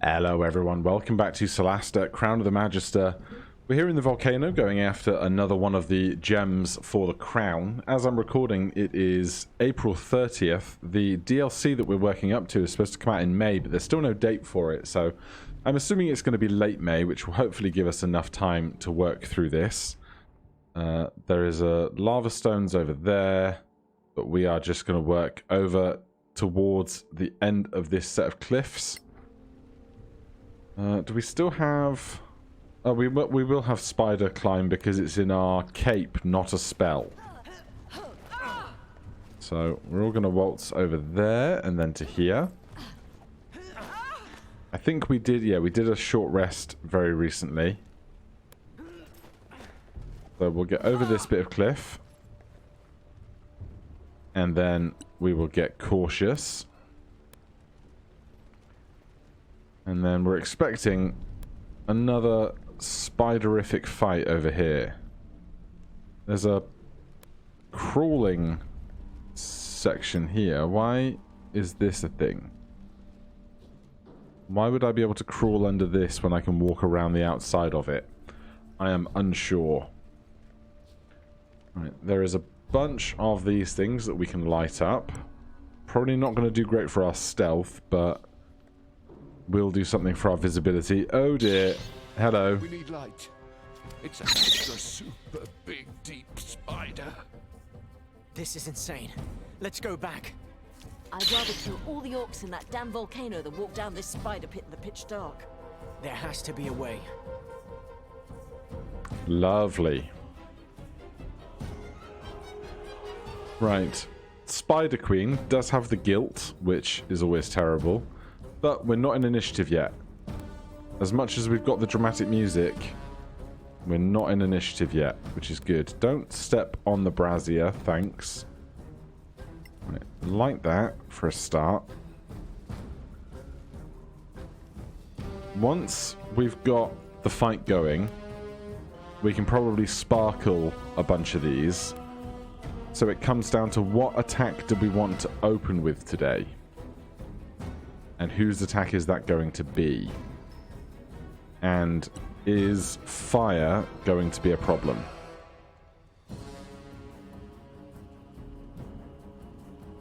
Hello everyone, welcome back to Solasta, Crown of the Magister. We're here in the volcano going after another one of the gems for the crown. As I'm recording, it is April 30th. The DLC that we're working up to is supposed to come out in May, but there's still no date for it, so I'm assuming it's going to be late May, which will hopefully give us enough time to work through this. There is a lava stones over there, but we are just going to work over towards the end of this set of cliffs. Do we still have... Oh, we will have spider climb because it's in our cape, not a spell. So we're all going to waltz over there and then to here. I think we did, yeah, we did a short rest very recently. So we'll get over this bit of cliff. And then we will get cautious. And then we're expecting another spiderific fight over here. There's a crawling section here. Why is this a thing? Why would I be able to crawl under this when I can walk around the outside of it? I am unsure. Right, there is a bunch of these things that we can light up. Probably not going to do great for our stealth, but we'll do something for our visibility. Oh dear. Hello. We need light. It's a super big, deep spider. This is insane. Let's go back. I'd rather kill all the orcs in that damn volcano than walk down this spider pit in the pitch dark. There has to be a way. Lovely. Right. Spider Queen does have the guilt, which is always terrible. But we're not in initiative yet. As much as we've got the dramatic music, we're not in initiative yet, which is good. Don't step on the brazier, thanks. Right, like that for a start. Once we've got the fight going, we can probably sparkle a bunch of these. So it comes down to what attack do we want to open with today? And whose attack is that going to be? And is fire going to be a problem?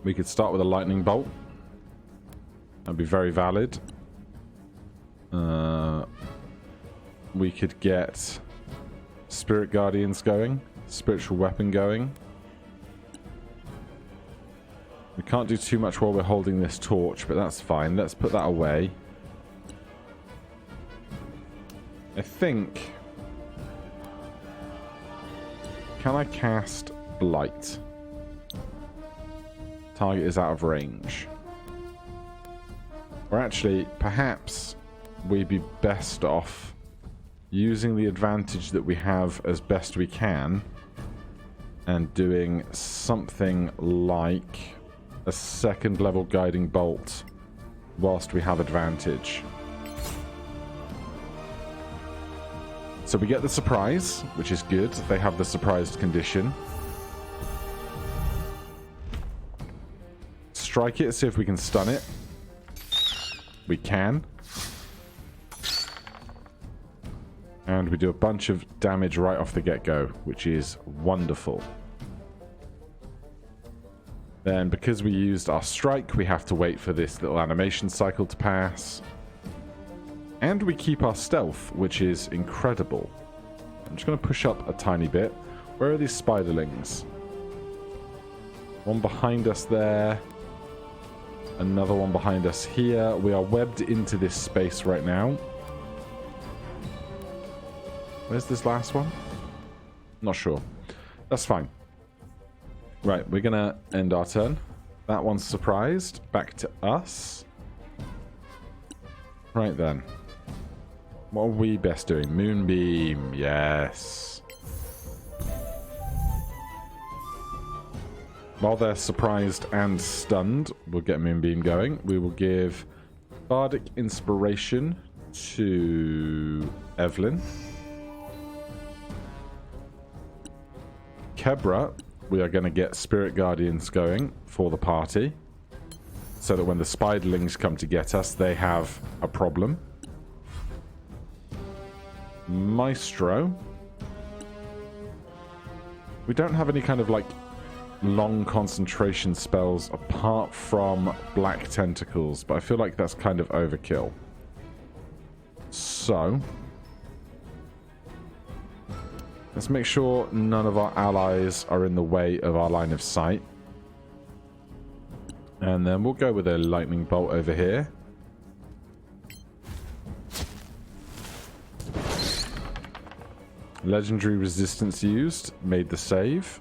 We could start with a lightning bolt. That'd be very valid. We could get Spirit Guardians going. Spiritual Weapon going. We can't do too much while we're holding this torch, but that's fine. Let's put that away. I think... Can I cast Blight? Target is out of range. Or actually, perhaps we'd be best off using the advantage that we have as best we can and doing something like a second level guiding bolt whilst we have advantage. So we get the surprise, which is good. They have the surprised condition. Strike it, see if we can stun it. We can. And we do a bunch of damage right off the get-go, which is wonderful. Then, because we used our strike, we have to wait for this little animation cycle to pass. And we keep our stealth, which is incredible. I'm just going to push up a tiny bit. Where are these spiderlings? One behind us there. Another one behind us here. We are webbed into this space right now. Where's this last one? Not sure. That's fine. Right, we're going to end our turn. That one's surprised. Back to us. Right then. What are we best doing? Moonbeam, yes. While they're surprised and stunned, we'll get Moonbeam going. We will give Bardic Inspiration to Evelyn. Kebra, we are going to get Spirit Guardians going for the party, so that when the spiderlings come to get us, they have a problem. Maestro. We don't have any kind of like long concentration spells apart from black tentacles, but I feel like that's kind of overkill. So let's make sure none of our allies are in the way of our line of sight. And then we'll go with a lightning bolt over here. Legendary resistance used. Made the save.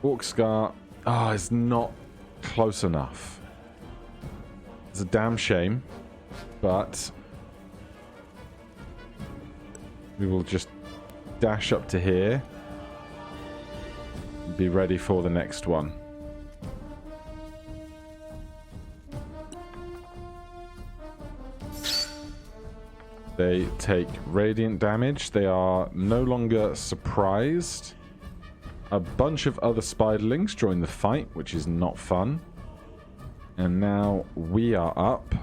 Orc Scar. It's not close enough. It's a damn shame. But we will just dash up to here. Be ready for the next one. They take radiant damage. They are no longer surprised. A bunch of other spiderlings join the fight, which is not fun. And now we are up.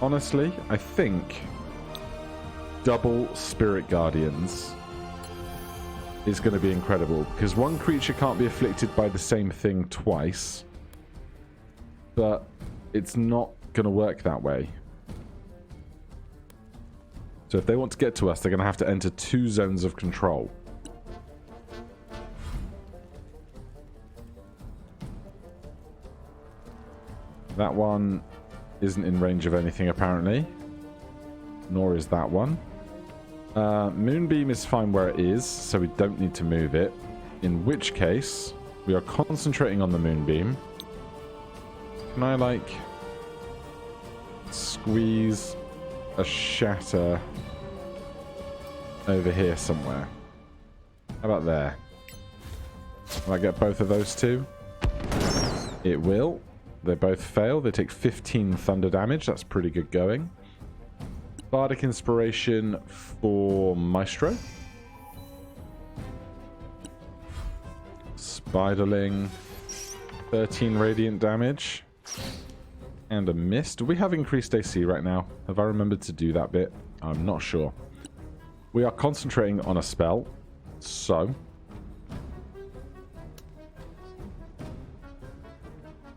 Honestly, I think double Spirit Guardians is going to be incredible, because one creature can't be afflicted by the same thing twice. But it's not going to work that way. So if they want to get to us, they're going to have to enter 2 zones of control. That one isn't in range of anything, apparently. Nor is that one. Moonbeam is fine where it is, so we don't need to move it. In which case, we are concentrating on the Moonbeam. Can I, like, squeeze a shatter over here somewhere? How about there? Will I get both of those two? It will. They both fail. They take 15 thunder damage. That's pretty good going. Bardic Inspiration for Maestro. Spiderling. 13 radiant damage. And a miss. Do we have increased AC right now? Have I remembered to do that bit? I'm not sure. We are concentrating on a spell. So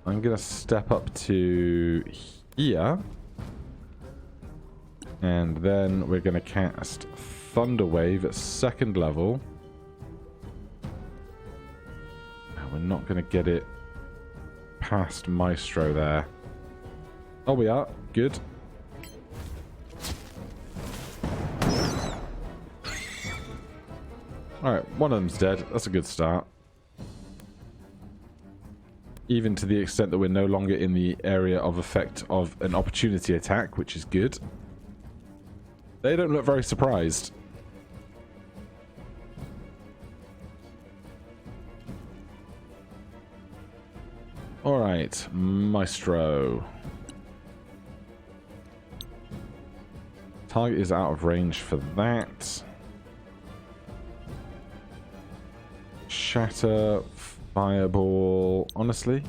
I'm going to step up to here. And then we're going to cast Thunder Wave at 2nd level. And we're not going to get it past Maestro there. Oh, we are. Good. Alright, one of them's dead. That's a good start. Even to the extent that we're no longer in the area of effect of an opportunity attack, which is good. They don't look very surprised. Alright, Maestro. Target is out of range for that. Shatter, Fireball. Honestly,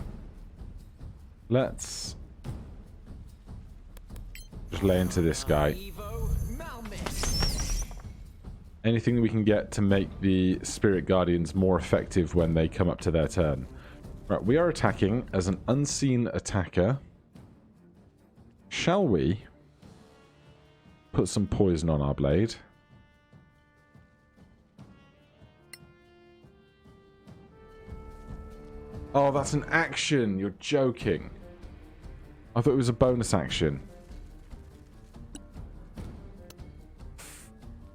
let's just lay into this guy. Anything that we can get to make the Spirit Guardians more effective when they come up to their turn. Right, we are attacking as an unseen attacker. Shall we put some poison on our blade? Oh, that's an action. You're joking. I thought it was a bonus action.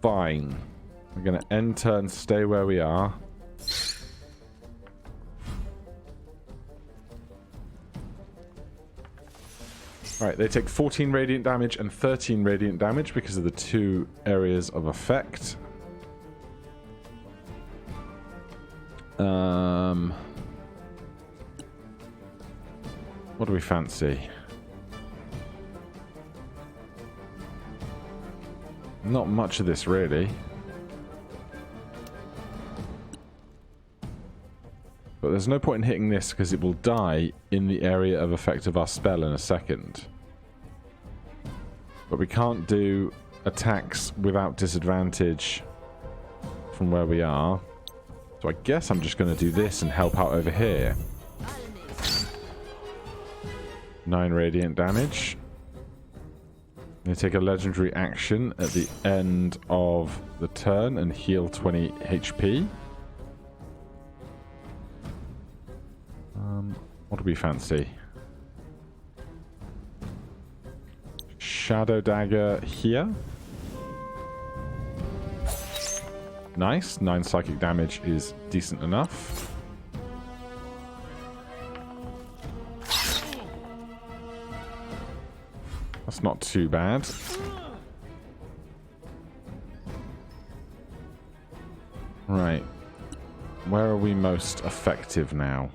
Fine. We're going to end turn, stay where we are. Alright, they take 14 radiant damage and 13 radiant damage because of the 2 areas of effect. What do we fancy? Not much of this, really. But there's no point in hitting this because it will die in the area of effect of our spell in a second. But we can't do attacks without disadvantage from where we are. So I guess I'm just going to do this and help out over here. 9 radiant damage. I'm going to take a legendary action at the end of the turn and heal 20 HP. What do we fancy? Shadow Dagger here. Nice. 9 psychic damage is decent enough. That's not too bad. Right. Where are we most effective now?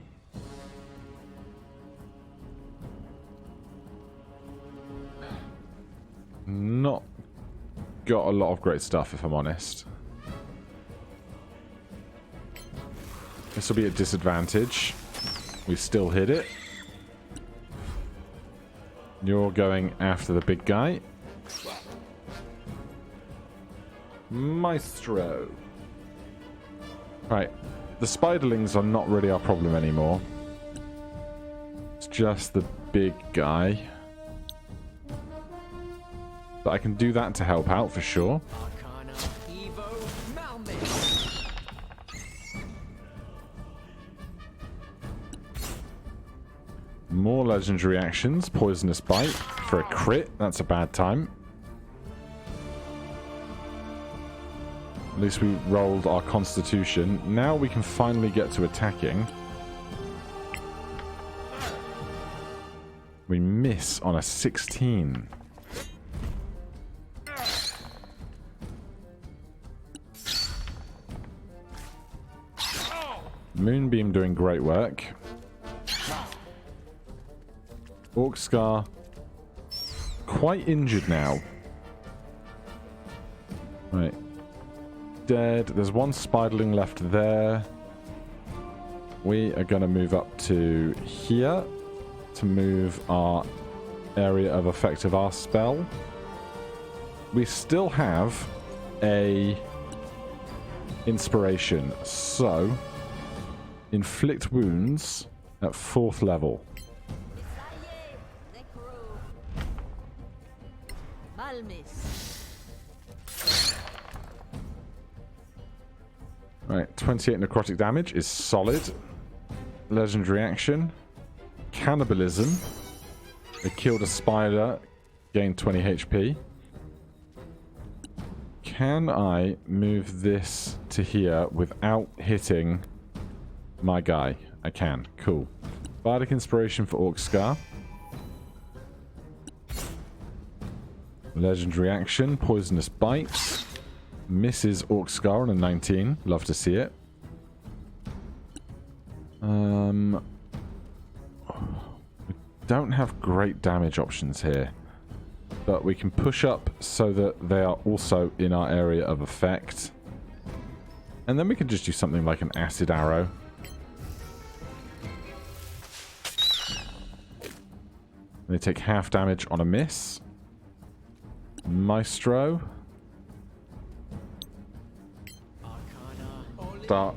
Not got a lot of great stuff, if I'm honest. This will be a disadvantage. We still hit it. You're going after the big guy. Maestro. Right. The spiderlings are not really our problem anymore. It's just the big guy. But I can do that to help out for sure. More legendary actions. Poisonous Bite for a crit. That's a bad time. At least we rolled our constitution. Now we can finally get to attacking. We miss on a 16. Moonbeam doing great work. Orcscar quite injured now. Right. Dead. There's one spiderling left there. We are going to move up to here to move our area of effect of our spell. We still have a inspiration, so inflict wounds at 4th level. Right, 28 necrotic damage is solid. Legendary action. Cannibalism. They killed a spider, gained 20 HP. Can I move this to here without hitting my guy? I can. Cool. Bardic Inspiration for Orcscar. Legendary action. Poisonous Bite. Misses Orcscar on a 19. Love to see it. We don't have great damage options here. But we can push up so that they are also in our area of effect. And then we can just do something like an acid arrow. They take half damage on a miss. Maestro. Start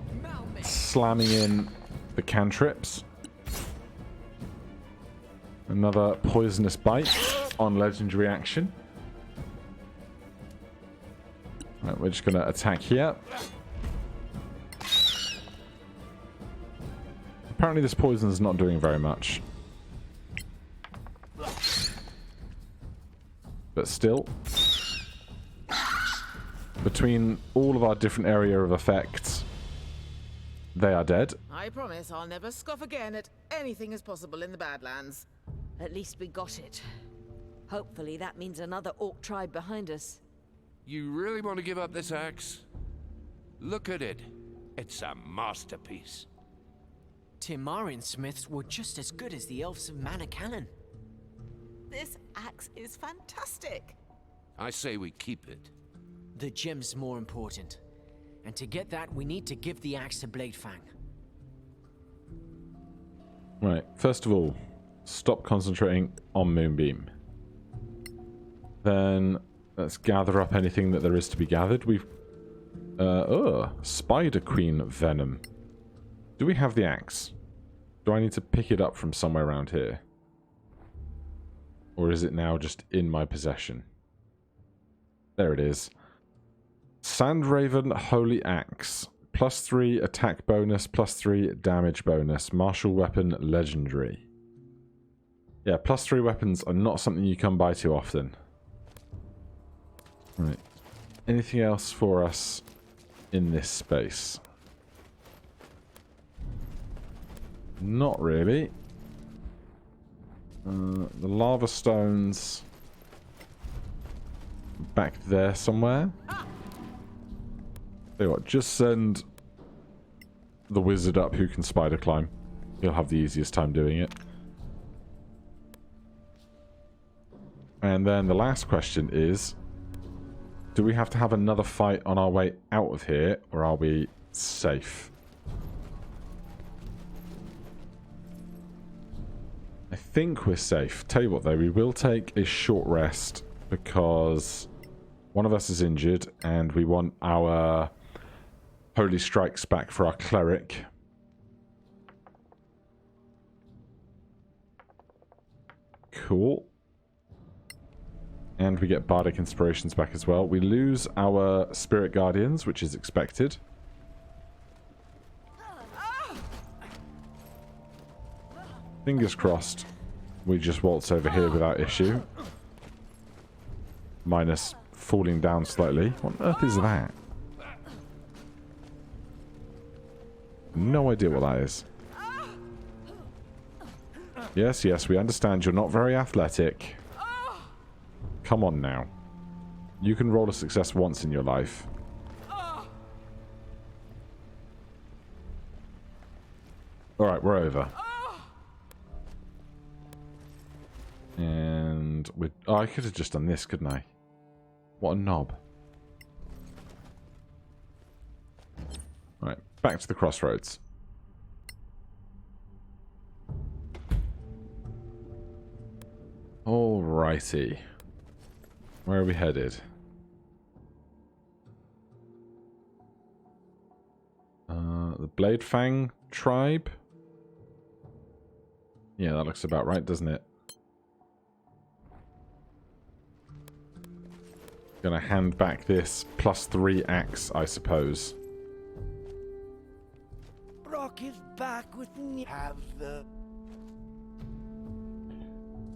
slamming in the cantrips. Another Poisonous Bite on legendary action. Right, we're just going to attack here. Apparently this poison is not doing very much. But still, between all of our different area of effects, they are dead. I promise I'll never scoff again at anything is possible in the Badlands. At least we got it. Hopefully that means another orc tribe behind us. You really want to give up this axe? Look at it. It's a masterpiece. Timarian smiths were just as good as the elves of Manor-Cannon. This axe is fantastic. I say we keep it. The gem's more important. And to get that, we need to give the axe to Bladefang. Right, first of all, stop concentrating on Moonbeam. Then Let's gather up anything that there is to be gathered. We've... Spider Queen Venom. Do we have the axe? Do I need to pick it up from somewhere around here? Or is it now just in my possession? There it is. Sandraven Holy Axe. +3 attack bonus, +3 damage bonus. Martial weapon legendary. Yeah, +3 weapons are not something you come by too often. Right. Anything else for us in this space? Not really. The lava stones back there somewhere. Tell you what, just send the wizard up who can spider climb. He'll have the easiest time doing it. And then the last question is, do we have to have another fight on our way out of here, or are we safe? I think we're safe. Tell you what though, we will take a short rest because one of us is injured and we want our holy strikes back for our cleric. Cool. And we get bardic inspirations back as well. We lose our spirit guardians, which is expected. Fingers crossed we just waltz over here without issue. Minus falling down slightly. What on earth is that? No idea what that is. Yes, yes, we understand you're not very athletic. Come on now. You can roll a success once in your life. Alright, we're over. And we... Oh, I could have just done this, couldn't I? What a knob. Right, back to the crossroads. Alrighty. Where are we headed? The Blade Fang tribe? Yeah, that looks about right, doesn't it? Gonna hand back this +3 axe, I suppose. Brock is back with me. Have the...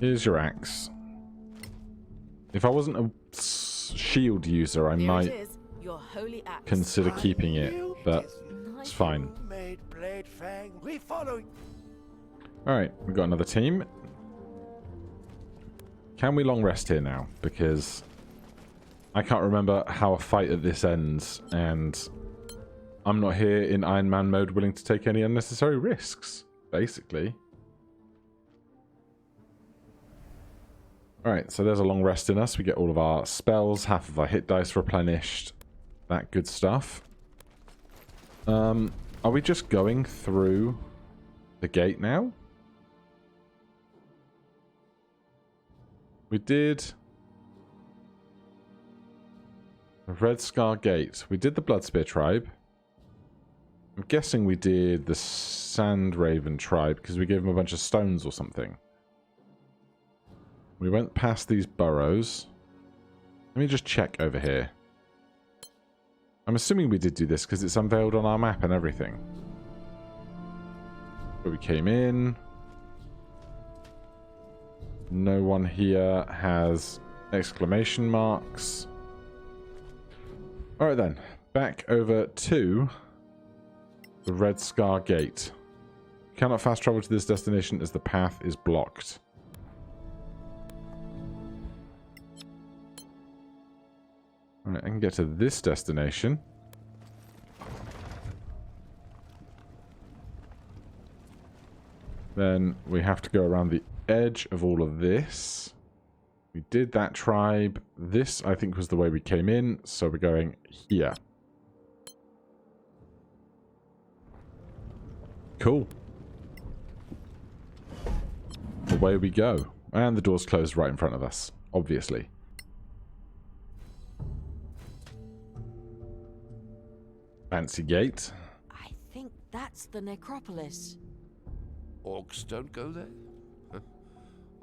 Here's your axe. If I wasn't a shield user, I Here might it is, your holy axe. consider keeping it, but it's fine. Made Blade Fang. We follow. Alright, we've got another team. Can we long rest here now? Because I can't remember how a fight at this ends, and I'm not here in Ironman mode willing to take any unnecessary risks, basically. Alright, so there's a long rest in us. We get all of our spells, half of our hit dice replenished. That good stuff. Are we just going through the gate now? We did the Red Scar Gate. We did the Bloodspear tribe. I'm guessing we did the Sandraven tribe because we gave them a bunch of stones or something. We went past these burrows. Let me just check over here. I'm assuming we did do this because it's unveiled on our map and everything. But we came in. No one here has exclamation marks. Alright then. Back over to the Red Scar Gate. You cannot fast travel to this destination as the path is blocked. Alright, I can get to this destination. Then we have to go around the edge of all of this. We did that tribe. This, I think, was the way we came in, so we're going here. Cool. Away we go. And the door's closed right in front of us, obviously. Fancy gate. I think that's the necropolis. Orcs don't go there? Huh.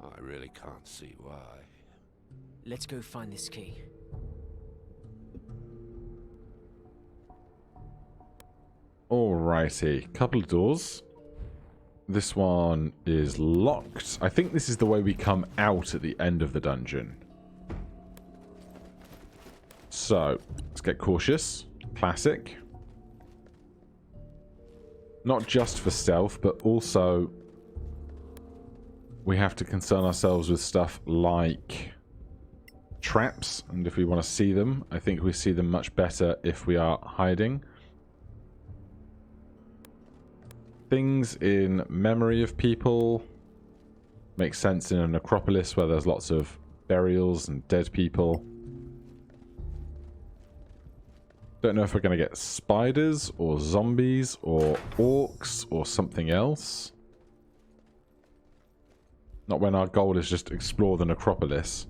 I really can't see why. Let's go find this key. Alrighty, couple of doors. This one is locked. I think this is the way we come out at the end of the dungeon. So, let's get cautious. Classic. Not just for stealth, but also we have to concern ourselves with stuff like traps. And if we want to see them, I think we see them much better if we are hiding. Things in memory of people make sense in a necropolis where there's lots of burials and dead people. Don't know if we're going to get spiders or zombies or orcs or something else. Not when our goal is just to explore the necropolis.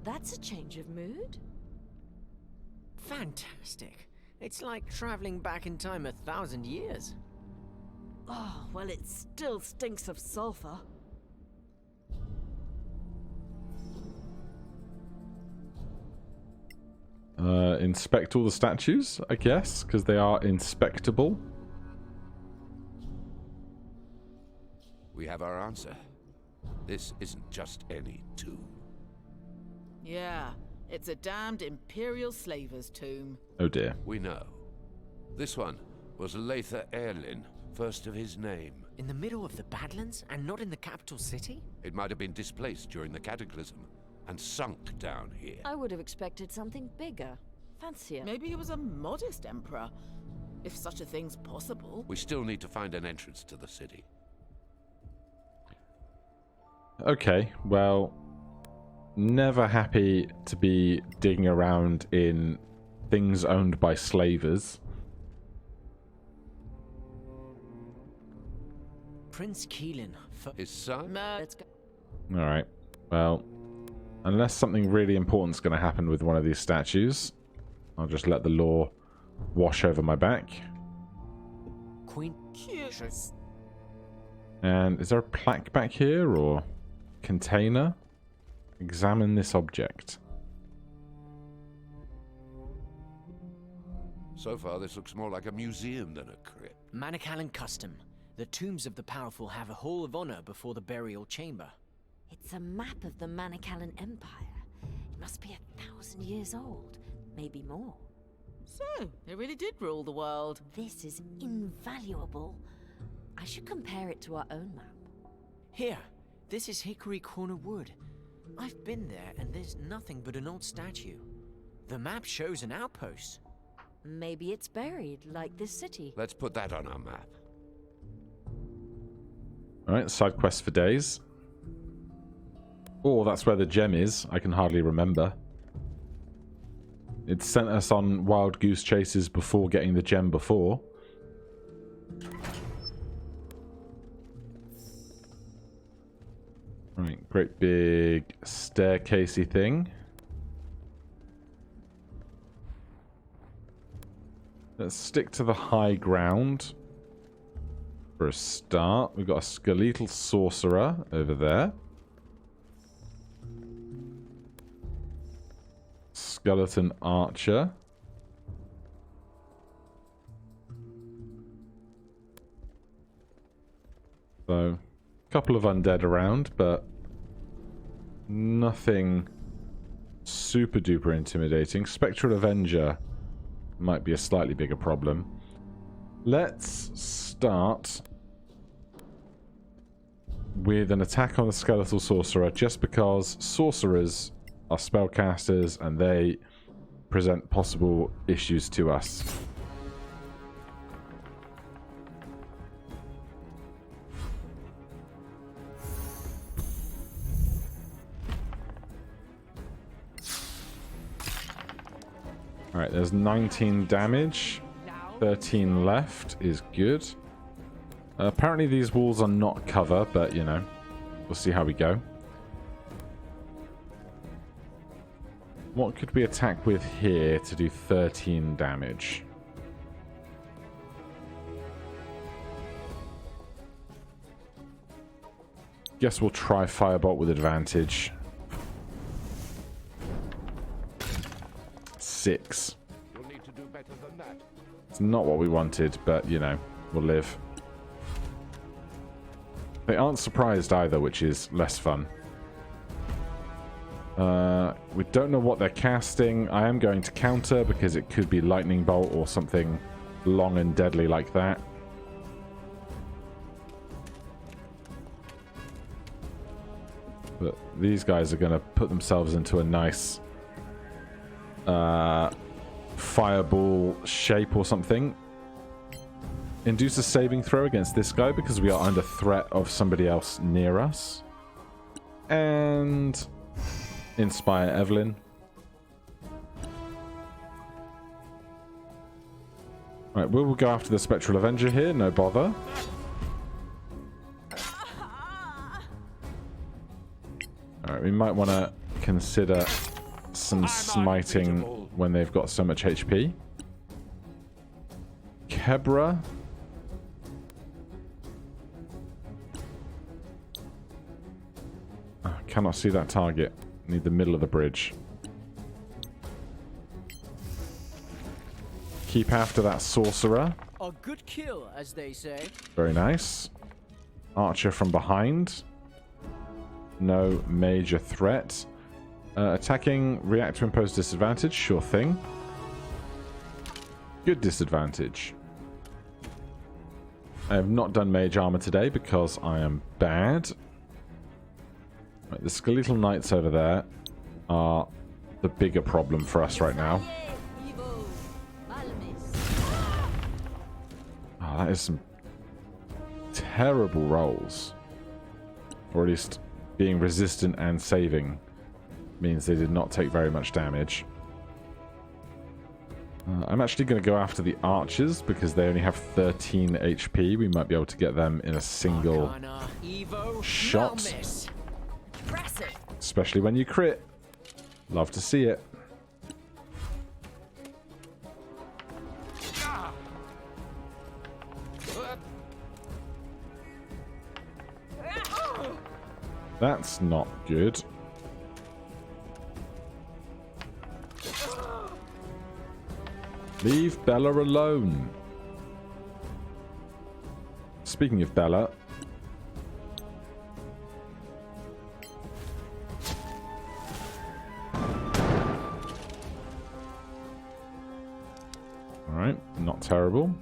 That's a change of mood. Fantastic. It's like traveling back in time 1,000 years. Oh, well, it still stinks of sulfur. Inspect all the statues, I guess, because they are inspectable. We have our answer. This isn't just any tomb. Yeah, it's a damned Imperial slaver's tomb. Oh dear. We know. This one was Latha Erlin, first of his name. In the middle of the Badlands and not in the capital city? It might have been displaced during the Cataclysm and sunk down here. I would have expected something bigger, fancier. Maybe he was a modest emperor, if such a thing's possible. We still need to find an entrance to the city. Okay, well, never happy to be digging around in things owned by slavers. Prince Keelan. His son? Let's go. Alright, well, unless something really important's going to happen with one of these statues, I'll just let the law wash over my back. Queen. And is there a plaque back here, or container? Examine this object. So far, this looks more like a museum than a crypt. Manicalan custom. The tombs of the powerful have a hall of honor before the burial chamber. It's a map of the Manicalan Empire. It must be 1,000 years old, maybe more. So, they really did rule the world. This is invaluable. I should compare it to our own map. Here, this is Hickory Corner Wood. I've been there and there's nothing but an old statue. The map shows an outpost. Maybe it's buried, like this city. Let's put that on our map. Alright, side quest for days. Oh, that's where the gem is. I can hardly remember. It sent us on wild goose chases before getting the gem before. Right, great big staircasey thing. Let's stick to the high ground. For a start, we've got a skeletal sorcerer over there. Skeleton archer. So, a couple of undead around, but nothing super duper intimidating. Spectral Avenger might be a slightly bigger problem. Let's start with an attack on the skeletal sorcerer, just because sorcerers are spellcasters and they present possible issues to us. Alright, there's 19 damage. 13 left is good. Apparently these walls are not cover, but you know, we'll see how we go. What could we attack with here to do 13 damage? Guess we'll try Firebolt with advantage. 6. You'll need to do better than that. It's not what we wanted, but, you know, we'll live. They aren't surprised either, which is less fun. We don't know what they're casting. I am going to counter because it could be Lightning Bolt or something long and deadly like that. But these guys are going to put themselves into a nice fireball shape or something. Induce a saving throw against this guy because we are under threat of somebody else near us. And inspire Evelyn. Right, we will go after the Spectral Avenger here, no bother. Alright, we might want to consider some smiting when they've got so much HP. Kebra. Oh, cannot see that target. Need the middle of the bridge. Keep after that sorcerer. A good kill, as they say. Very nice. Archer from behind. No major threat. Attacking, react to impose disadvantage. Sure thing. Good disadvantage. I have not done mage armor today because I am bad. Right, the skeletal knights over there are the bigger problem for us right now. Oh, that is some terrible rolls. Or at least being resistant and saving means they did not take very much damage. I'm actually going to go after the archers because they only have 13 HP. We might be able to get them in a single shot. Especially when you crit. Love to see it. That's not good. Leave Bella alone. Speaking of Bella. Alright, not terrible.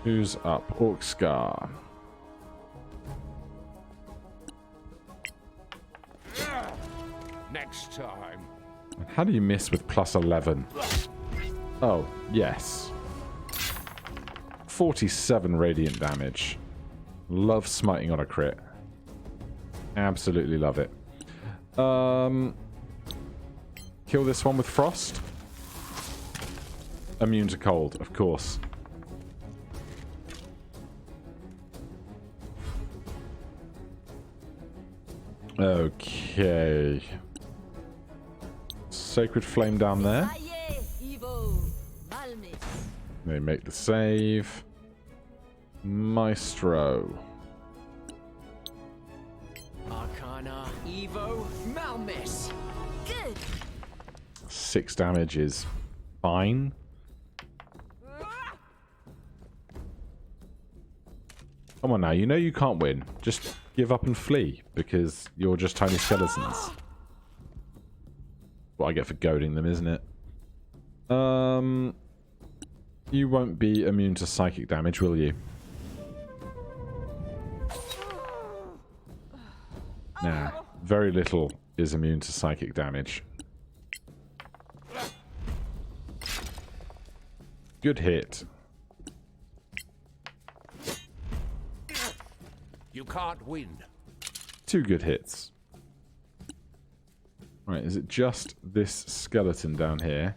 Who's up? Orkscar. Next time. How do you miss with plus 11? Oh, yes. 47 radiant damage. Love smiting on a crit. Absolutely love it. Kill this one with frost. Immune to cold, of course. Okay. Sacred Flame down there. They make the save. Maestro. Arcana, Evo, Malmis. Good. 6 damage is fine. Come on now, you know you can't win. Just give up and flee, because you're just tiny skeletons. What I get for goading them, isn't it? You won't be immune to psychic damage, will you? Nah, very little is immune to psychic damage. Good hit. You can't win. 2 good hits. Right, is it just this skeleton down here?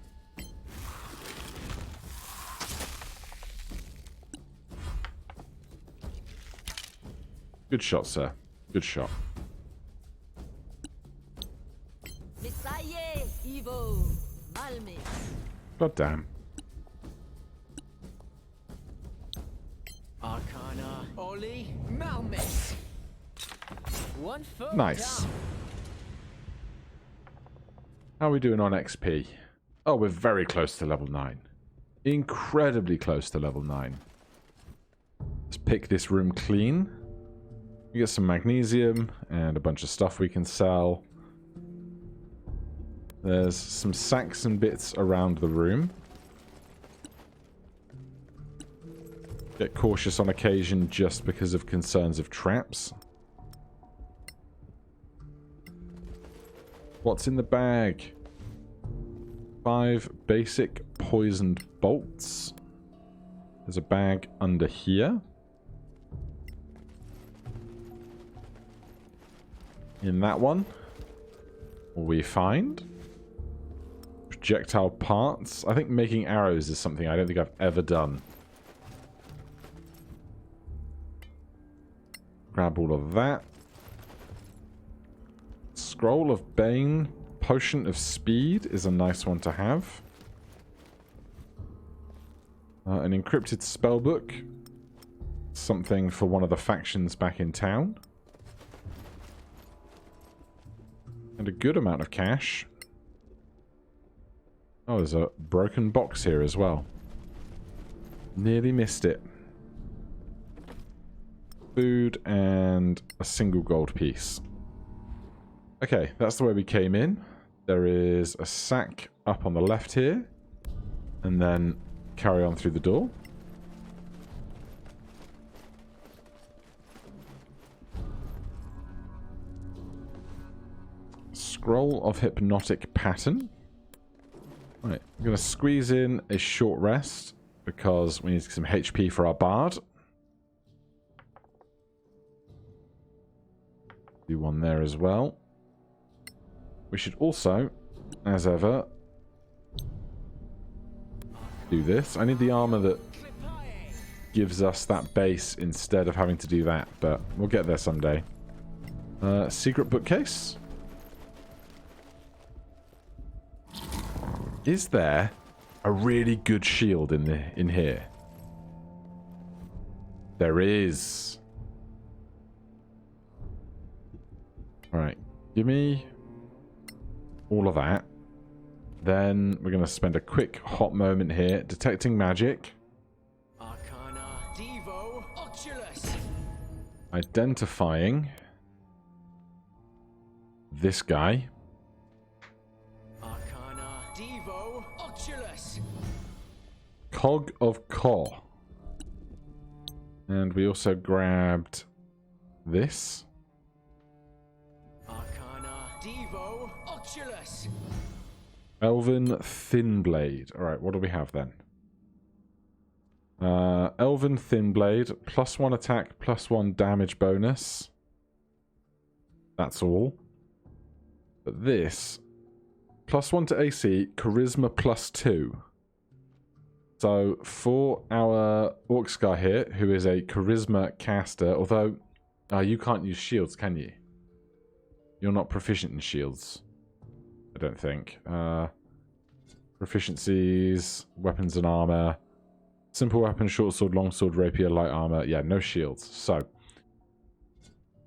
Good shot, sir. Good shot. God damn. Arcana, Oli, Malmis. 1 foot Nice. down. How are we doing on XP? Oh, we're very close to level 9. Incredibly close to level 9. Let's pick this room clean. We get some magnesium and a bunch of stuff we can sell. There's some sacks and bits around the room. Get cautious on occasion just because of concerns of traps. What's in the bag? 5 basic poisoned bolts. There's a bag under here. In that one, we find projectile parts. I think making arrows is something I don't think I've ever done. Grab all of that. Scroll of Bane, Potion of Speed is a nice one to have. An encrypted spellbook. Something for one of the factions back in town. And a good amount of cash. Oh, there's a broken box here as well. Nearly missed it. Food and a single gold piece. Okay, that's the way we came in. There is a sack up on the left here. And then carry on through the door. Scroll of Hypnotic Pattern. Right, I'm going to squeeze in a short rest because we need some HP for our bard. Do one there as well. We should also, as ever, do this. I need the armor that gives us that base instead of having to do that, but we'll get there someday. Secret bookcase. Is there a really good shield in here? There is. Alright, give me all of that. Then we're going to spend a quick hot moment here detecting magic. Arcana, Devo, Oculus. Identifying this guy. Arcana, Devo, Oculus. Cog of Caw. And we also grabbed this. Arcana, Devo, Oculus. Elven Thin Blade. Alright, what do we have then? Elven Thin Blade, +1 attack, +1 damage bonus. That's all. But this, +1 to AC, Charisma +2. So for our Orc Scar here, who is a Charisma caster, although you can't use shields, can you? You're not proficient in shields. I don't think. Proficiencies, weapons and armor. Simple weapon, short sword, long sword, rapier, light armor. Yeah, no shields. So,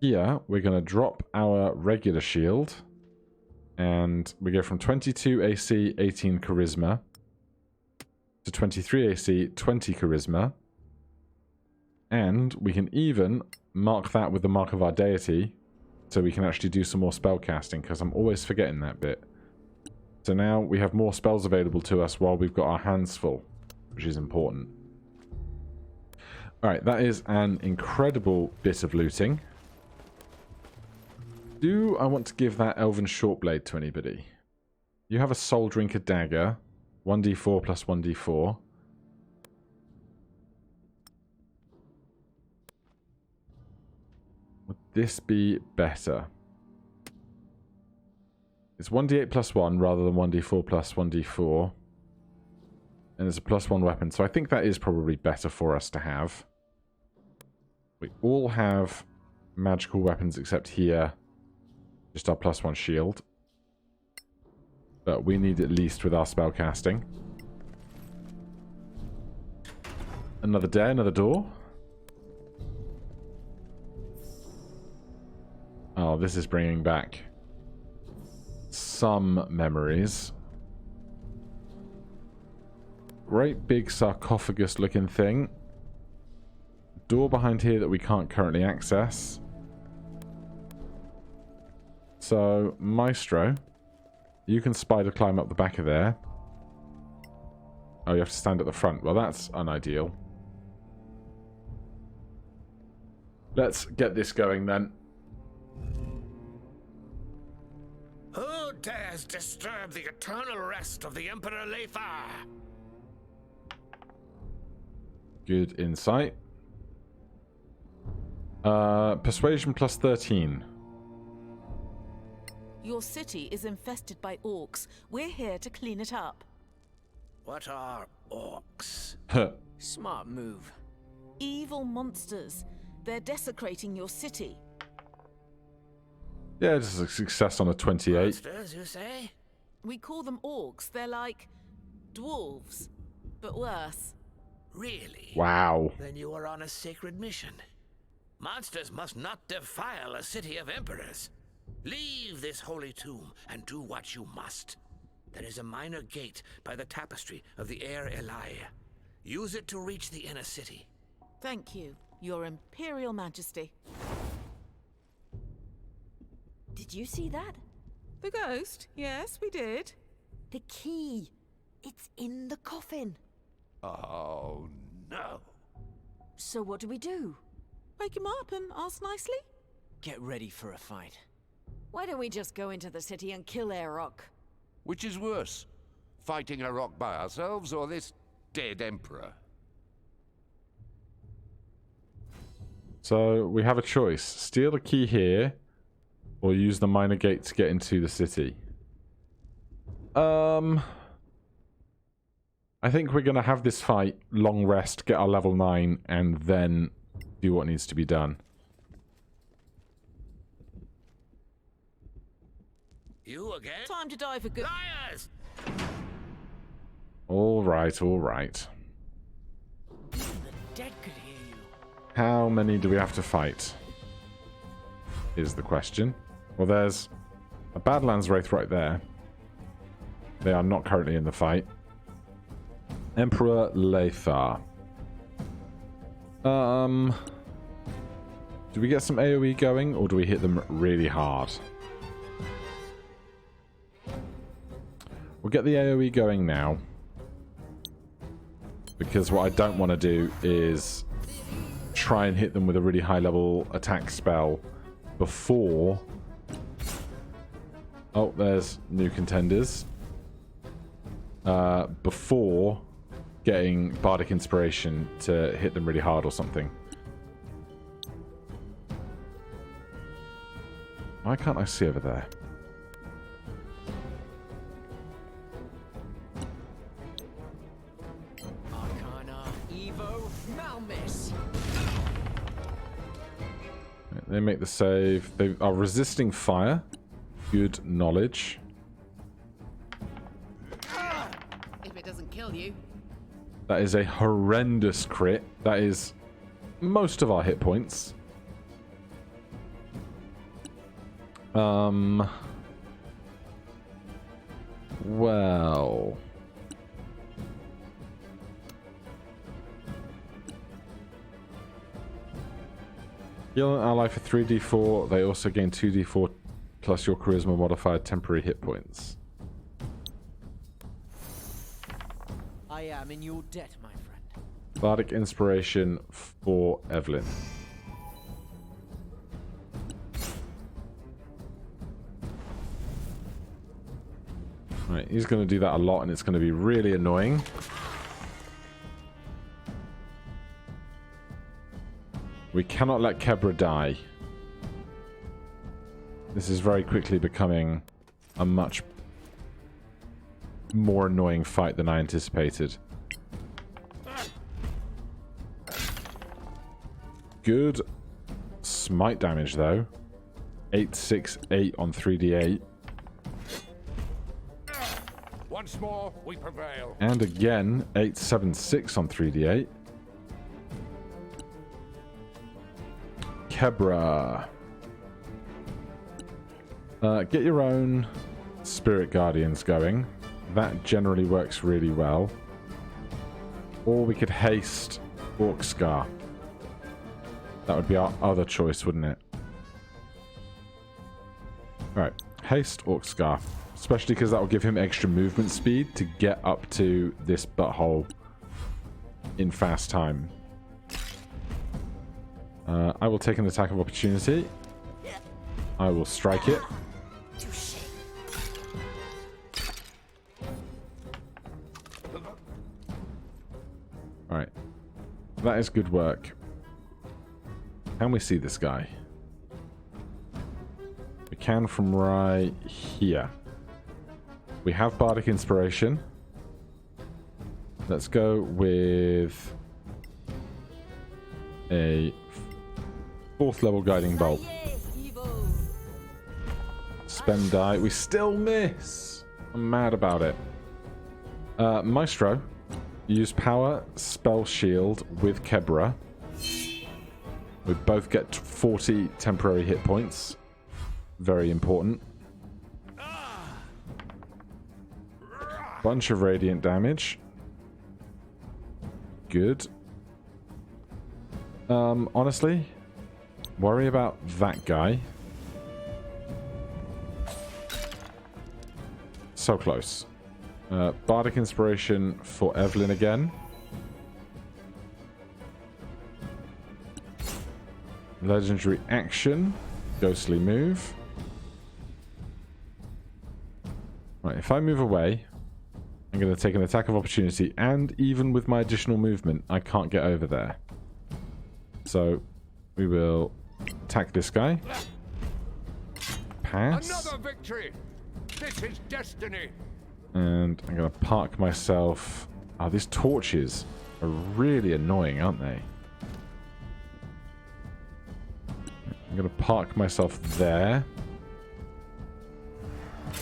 here, we're going to drop our regular shield. And we go from 22 AC, 18 charisma. To 23 AC, 20 charisma. And we can even mark that with the mark of our deity. So we can actually do some more spell casting, because I'm always forgetting that bit. So now we have more spells available to us while we've got our hands full, which is important. Alright, that is an incredible bit of looting. Do I want to give that Elven Shortblade to anybody? You have a Soul Drinker Dagger, 1d4 plus 1d4. Would this be better? It's 1d8 plus 1 rather than 1d4 plus 1d4. And it's a +1 weapon, so I think that is probably better for us to have. We all have magical weapons except here. Just our +1 shield. But we need at least with our spell casting. Another day, another door. Oh, this is bringing back some memories. Great big sarcophagus looking thing. Door behind here that we can't currently access. So, Maestro, you can spider climb up the back of there. Oh, you have to stand at the front. Well, that's unideal. Let's get this going then. Who dares disturb the eternal rest of the Emperor Leifar? Good insight. Persuasion plus 13. Your city is infested by orcs. We're here to clean it up. What are orcs? Smart move. Evil monsters. They're desecrating your city. Yeah, this is a success on a 28. Monsters, you say? We call them orcs. They're like dwarves, but worse. Really? Wow. Then you are on a sacred mission. Monsters must not defile a city of emperors. Leave this holy tomb and do what you must. There is a minor gate by the tapestry of the Air Elai. Use it to reach the inner city. Thank you, Your Imperial Majesty. Did you see that? The ghost? Yes, we did. The key. It's in the coffin. Oh, no. So what do we do? Wake him up and ask nicely? Get ready for a fight. Why don't we just go into the city and kill Aerok? Which is worse? Fighting a rock by ourselves or this dead emperor? So we have a choice. Steal the key here or use the minor gate to get into the city. I think we're going to have this fight, long rest, get our level 9, and then do what needs to be done. You again? Time to die for good. Liars! All right, all right. Even the dead could hear you. How many do we have to fight? Is the question. Well, there's a Badlands Wraith right there. They are not currently in the fight. Emperor Leifar. Do we get some AoE going, or do we hit them really hard? We'll get the AoE going now. Because what I don't want to do is try and hit them with a really high level attack spell before... Oh, there's new contenders. Before getting Bardic Inspiration to hit them really hard or something. Why can't I see over there? Arcana, Evo, Malmis. They make the save. They are resisting fire. Good knowledge. If it doesn't kill you. That is a horrendous crit. That is most of our hit points. Well... Heal an ally for 3d4. They also gain 2d4 plus your charisma modifier temporary hit points. I am in your debt, my friend. Bardic Inspiration for Evelyn. Right, he's going to do that a lot, and it's going to be really annoying. We cannot let Kebra die. This is very quickly becoming a much more annoying fight than I anticipated. Good smite damage, though. 868 on 3d8. Once more, we prevail. And again, 876 on 3d8. Kebra. Get your own Spirit Guardians going. That generally works really well. Or we could haste Orc Scar. That would be our other choice, wouldn't it? Alright, haste Orc Scar. Especially because that will give him extra movement speed to get up to this butthole in fast time. I will take an attack of opportunity. I will strike it. Alright. That is good work. Can we see this guy? We can from right here. We have Bardic Inspiration. Let's go with a 4th level Guiding Bolt. Spend die. We still miss. I'm mad about it. Maestro. Use power, spell shield with Kebra. We both get 40 temporary hit points. Very important. Bunch of radiant damage. Good. Honestly, worry about that guy. So close. Bardic Inspiration for Evelyn again. Legendary action. Ghostly move. Right, if I move away, I'm going to take an attack of opportunity, and even with my additional movement, I can't get over there. So, we will attack this guy. Pass. Another victory! This is destiny! And I'm going to park myself... Oh, these torches are really annoying, aren't they? I'm going to park myself there.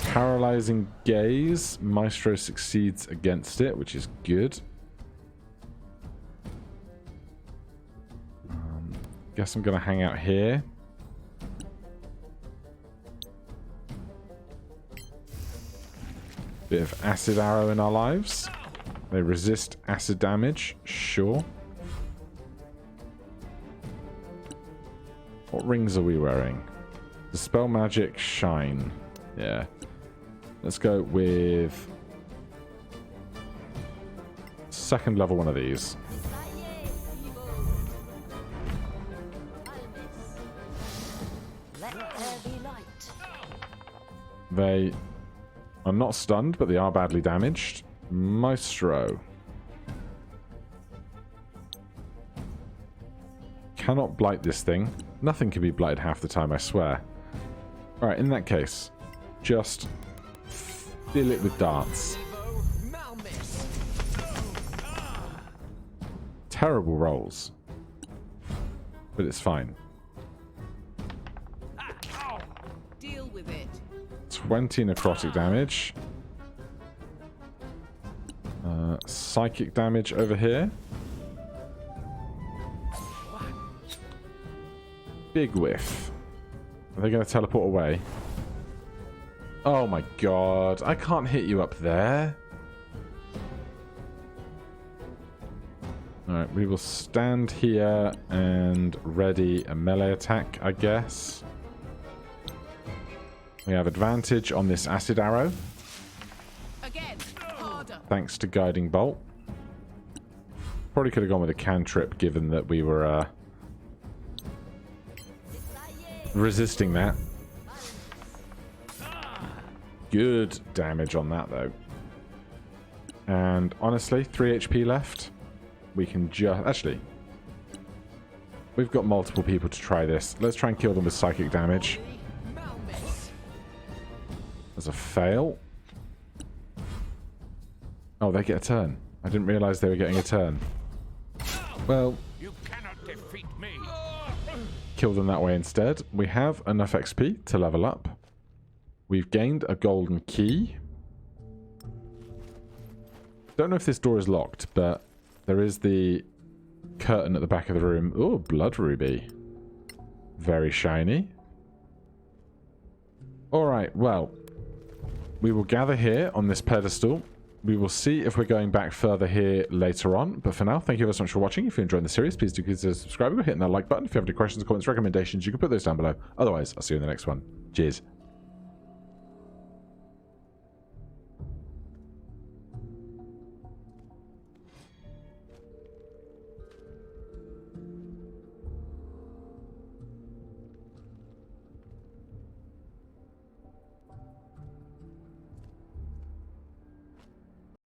Paralyzing Gaze. Maestro succeeds against it, which is good. Guess I'm going to hang out here. Bit of acid arrow in our lives. They resist acid damage, sure. What rings are we wearing? Dispel magic, shine. Yeah. Let's go with 2nd level one of these. They are not stunned, but they are badly damaged. Maestro. Cannot blight this thing. Nothing can be blighted half the time, I swear. Alright, in that case, just fill it with darts. Terrible rolls. But it's fine. Deal with it. 20 necrotic damage. Psychic damage over here. Big whiff. Are they going to teleport away? Oh my god. I can't hit you up there. Alright, we will stand here and ready a melee attack, I guess. We have advantage on this acid arrow. Again, harder. Thanks to Guiding Bolt. Probably could have gone with a cantrip given that we were resisting that. Good damage on that though. And honestly, 3 HP left. We can just... Actually, we've got multiple people to try this. Let's try and kill them with psychic damage. There's a fail. Oh, they get a turn. I didn't realize they were getting a turn. Well, You cannot defeat me! kill them that way instead. We have enough XP to level up. We've gained a golden key. Don't know if this door is locked, but there is the curtain at the back of the room. Oh, blood ruby. Very shiny. Alright, well, we will gather here on this pedestal. We will see if we're going back further here later on. But for now, thank you very much for watching. If you enjoyed the series, please do consider subscribing or hitting that like button. If you have any questions, comments, recommendations, you can put those down below. Otherwise, I'll see you in the next one. Cheers.